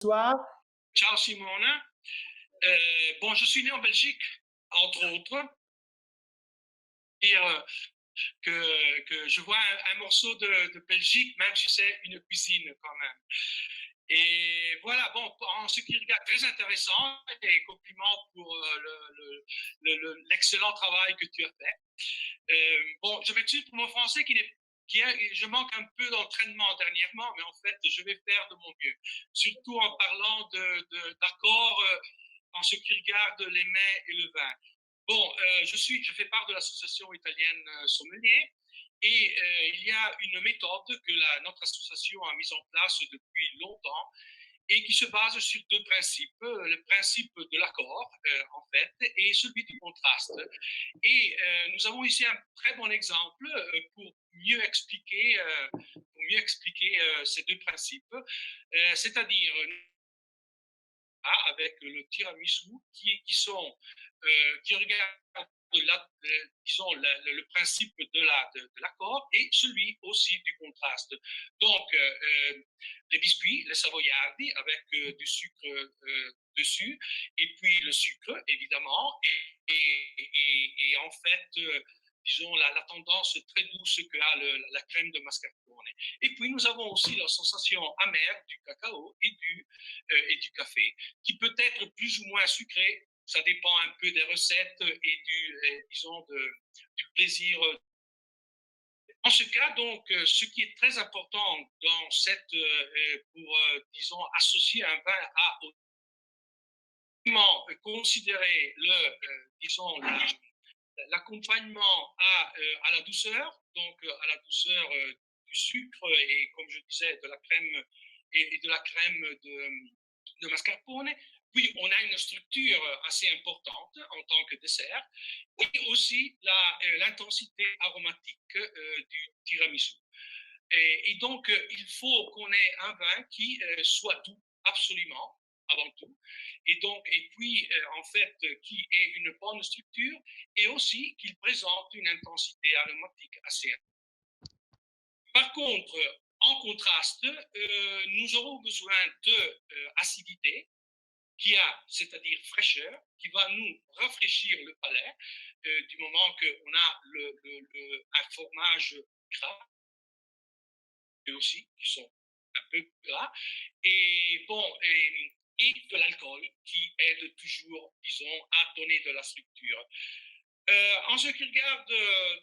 Bonsoir. Ciao Simone. Bon, je suis né en Belgique, entre autres. Dire que je vois un morceau de Belgique, même si c'est une cuisine quand même. Et voilà, bon, en ce qui regarde, très intéressant et compliments pour l'excellent travail que tu as fait. Bon, je m'excuse pour mon français je manque un peu d'entraînement dernièrement, mais en fait, je vais faire de mon mieux. Surtout en parlant d'accords en ce qui regarde les mets et le vin. Bon, je fais part de l'association italienne Sommelier et il y a une méthode que notre association a mise en place depuis longtemps et qui se base sur deux principes, le principe de l'accord en fait et celui du contraste. Et nous avons ici un très bon exemple pour mieux expliquer ces deux principes, c'est-à-dire avec le tiramisu qui regarde disons, le principe de l'accord et celui aussi du contraste. Donc, les biscuits, les savoiardi avec du sucre dessus, et puis le sucre, évidemment, et en fait, disons, la tendance très douce qu'a la crème de mascarpone. Et puis, nous avons aussi la sensation amère du cacao et du café, qui peut être plus ou moins sucré. Ça dépend un peu des recettes et disons, du plaisir. En ce cas, donc, ce qui est très important pour, disons, associer un vin à considérer disons, l'accompagnement à la douceur, donc à la douceur du sucre et, comme je disais, de la crème et de la crème de mascarpone. Puis, on a une structure assez importante en tant que dessert et aussi l'intensité aromatique du tiramisu. Et donc, il faut qu'on ait un vin qui soit doux, absolument, avant tout, et puis, en fait, qui ait une bonne structure et aussi qu'il présente une intensité aromatique assez. Par contre, en contraste, nous aurons besoin d'acidité, c'est-à-dire fraîcheur, qui va nous rafraîchir le palais du moment qu'on a un formage gras, eux aussi, qui sont un peu gras, et bon, et de l'alcool qui aide toujours, disons, à donner de la structure. En ce qui regarde,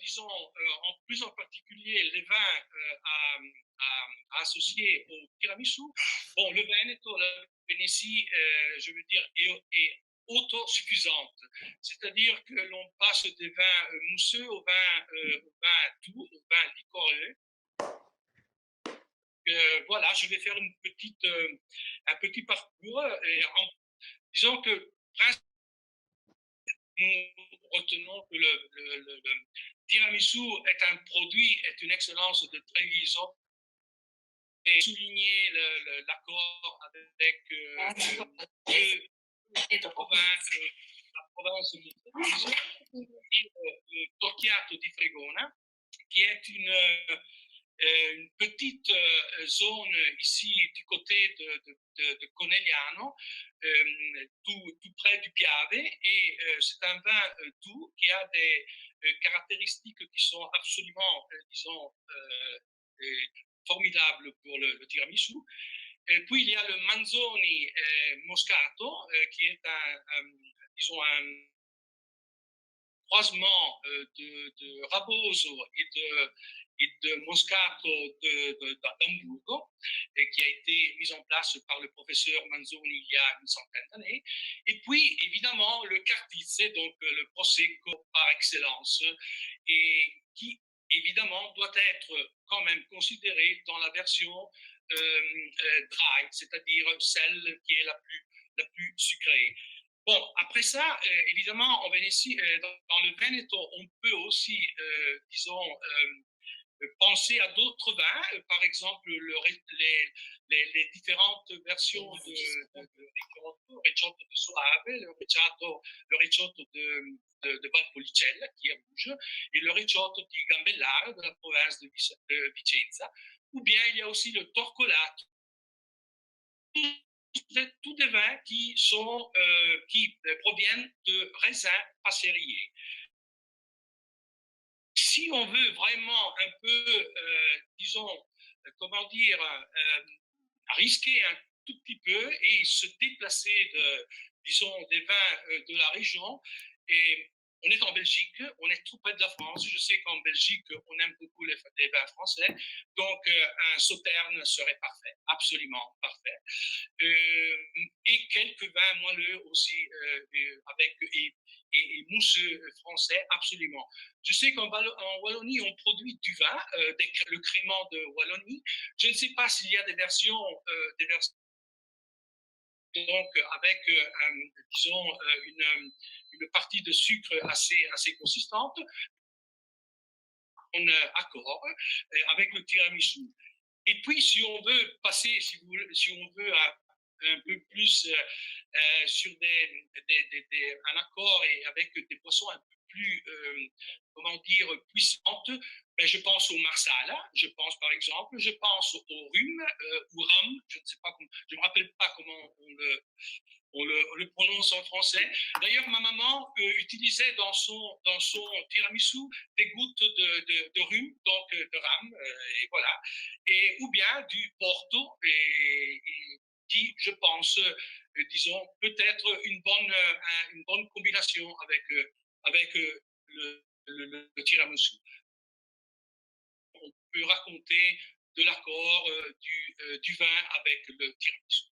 disons, en plus en particulier les vins à associer au tiramisu, bon, le Veneto, la Vénétie, je veux dire, est autosuffisante. C'est-à-dire que l'on passe des vins mousseux au vin doux, au vin liquoreux. Voilà, je vais faire un petit parcours. Disons que nous retenons que le tiramisu est une excellence de Treviso et souligner l'accord avec la province de Treviso, le Torchiato di Fregona, qui est une petite zone ici du côté de Conegliano, tout près du Piave, et c'est un vin doux qui a des caractéristiques qui sont absolument, disons, formidables pour le tiramisu. Et puis il y a le Manzoni Moscato, qui est disons, un croisement de Raposo et de Moscato d'Hamburgo, qui a été mis en place par le professeur Manzoni il y a une centaine d'années. Et puis, évidemment, le Cartizze, donc le Prosecco par excellence, et qui, évidemment, doit être quand même considéré dans la version dry, c'est-à-dire celle qui est la plus sucrée. Bon, après ça, évidemment, en Vénétie, dans le Veneto, on peut aussi, disons, penser à d'autres vins, par exemple les différentes versions de Recioto de Soave, le Recioto de Valpolicella, qui est rouge, et le Recioto di Gambellaro de la province de Vicenza, ou bien il y a aussi le Torcolato tous des vins qui proviennent de raisins passériés. Si on veut vraiment un peu, disons, comment dire, risquer un tout petit peu et se déplacer disons, des vins de la région, et on est en Belgique, on est tout près de la France. Je sais qu'en Belgique, on aime beaucoup les vins français. Donc, un sauterne serait parfait, absolument parfait. Euh, et quelques vins moelleux aussi, et mousseux français, absolument. Je sais qu'en Wallonie, on produit du vin, le crément de Wallonie. Je ne sais pas s'il y a des versions donc avec, disons, une partie de sucre assez consistante, on accord avec le tiramisu. Et puis, si on veut passer, si on veut un peu plus sur un accord et avec des boissons un peu plus, comment dire, puissantes, ben, je pense au marsala, je pense par exemple, je pense au rhum, ou rhum, je ne sais pas, je ne me rappelle pas comment on le prononce en français. D'ailleurs, ma maman utilisait dans son tiramisu des gouttes de rhum, donc de rhum, et voilà, et, ou bien du porto, et qui, je pense, disons, peut-être une bonne combination avec le tiramisu. On peut raconter de l'accord du vin avec le tiramisu.